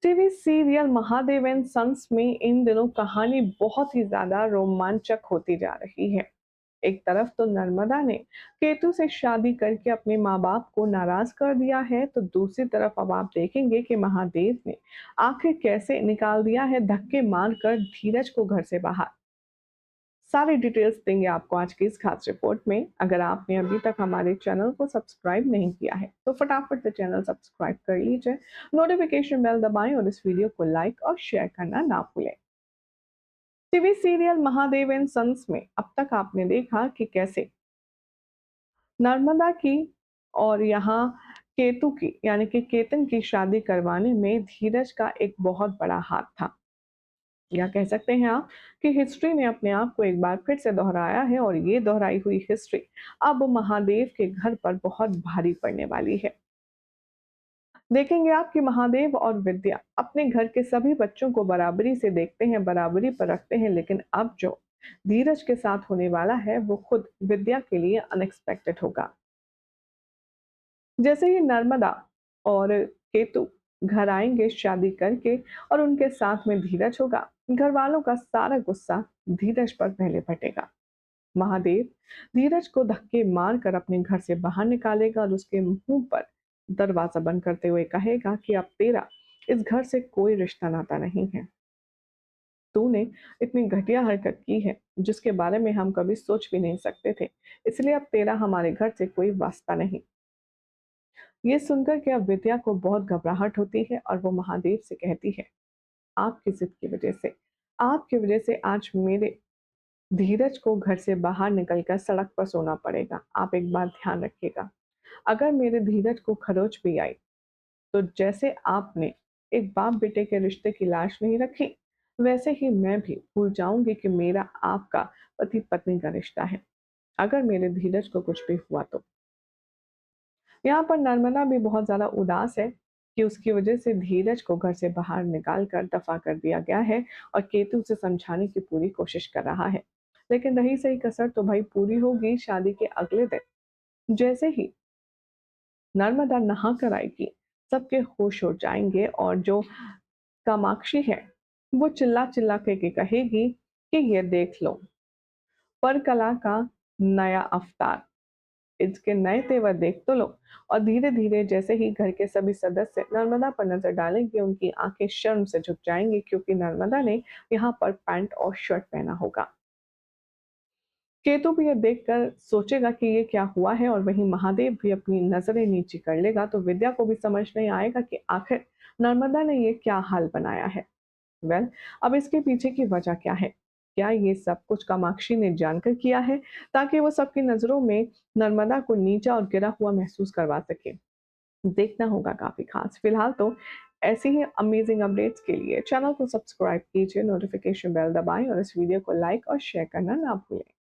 TV serial Mahadev and Sons में इन दिनों कहानी बहुत ही ज्यादा रोमांचक होती जा रही है। एक तरफ तो नर्मदा ने केतु से शादी करके अपने माँ बाप को नाराज कर दिया है, तो दूसरी तरफ अब आप देखेंगे कि महादेव ने आखिर कैसे निकाल दिया है धक्के मारकर धीरज को घर से बाहर। सारी डिटेल्स देंगे आपको आज की इस खास रिपोर्ट में। अगर आपने अभी तक हमारे चैनल को सब्सक्राइब नहीं किया है तो फटाफट से चैनल सब्सक्राइब कर लीजिए, नोटिफिकेशन बेल दबाएं और इस वीडियो को लाइक और शेयर करना ना भूलें। TV serial Mahadev and Sons में अब तक आपने देखा कि कैसे नर्मदा की और यहाँ केतु की यानी कि केतन की शादी करवाने में धीरज का एक बहुत बड़ा हाथ था, या कह सकते हैं आप कि हिस्ट्री ने अपने आप को एक बार फिर से दोहराया है और ये दोहराई हुई हिस्ट्री अब महादेव के घर पर बहुत भारी पड़ने वाली है। देखेंगे आप कि महादेव और विद्या अपने घर के सभी बच्चों को बराबरी से देखते हैं, बराबरी पर रखते हैं, लेकिन अब जो धीरज के साथ होने वाला है वो खुद विद्या के लिए अनएक्सपेक्टेड होगा। जैसे ही नर्मदा और केतु घर आएंगे शादी करके और उनके साथ में धीरज होगा, घर वालों का सारा गुस्सा धीरज पर पहले फटेगा। महादेव धीरज को धक्के मारकर अपने घर से बाहर निकालेगा और उसके मुंह पर दरवाजा बंद करते हुए कहेगा कि अब तेरा इस घर से कोई रिश्ता नाता नहीं है। तूने इतनी घटिया हरकत की है जिसके बारे में हम कभी सोच भी नहीं सकते थे, इसलिए अब तेरा हमारे घर से कोई वास्ता नहीं। ये सुनकर के अब विद्या को बहुत घबराहट होती है और वो महादेव से कहती है, आपकी जिद की वजह से, आपकी वजह से आज मेरे धीरज को घर से बाहर निकलकर सड़क पर सोना पड़ेगा। आप एक बात ध्यान रखिएगा, अगर मेरे धीरज को खरोच भी आई तो जैसे आपने एक बाप बेटे के रिश्ते की लाश नहीं रखी, वैसे ही मैं भी भूल जाऊंगी कि मेरा आपका पति पत्नी का रिश्ता है, अगर मेरे धीरज को कुछ भी हुआ तो। यहाँ पर नर्मदा भी बहुत ज़्यादा उदास है कि उसकी वजह से धीरज को घर से बाहर निकाल कर दफा कर दिया गया है और केतु उसे समझाने की पूरी कोशिश कर रहा है। लेकिन रही सही कसर तो भाई पूरी होगी शादी के अगले दिन। जैसे ही नर्मदा नहा कर आएगी, सबके होश उड़ जाएंगे और जो कामाक्षी है वो चिल्ला चिल्ला के कहेगी कि ये देख लो, पर कला का नया अवतार, इसके नए तेवर देख तो लो। और धीरे धीरे जैसे ही घर के सभी सदस्य नर्मदा पर नजर डालेंगे, उनकी आंखें शर्म से झुक जाएंगी क्योंकि नर्मदा ने यहाँ पर पैंट और शर्ट पहना होगा। केतु भी ये देखकर सोचेगा कि ये क्या हुआ है और वहीं महादेव भी अपनी नजरें नीची कर लेगा, तो विद्या को भी समझ नहीं आएगा कि आखिर नर्मदा ने ये क्या हाल बनाया है। वेल, अब इसके पीछे की वजह क्या है? क्या ये सब कुछ कामाक्षी ने जानकर किया है ताकि वो सबकी नजरों में नर्मदा को नीचा और गिरा हुआ महसूस करवा सके? देखना होगा काफी खास। फिलहाल तो ऐसी ही अमेजिंग अपडेट्स के लिए चैनल को सब्सक्राइब कीजिए, नोटिफिकेशन बेल दबाएं और इस वीडियो को लाइक और शेयर करना ना भूलें।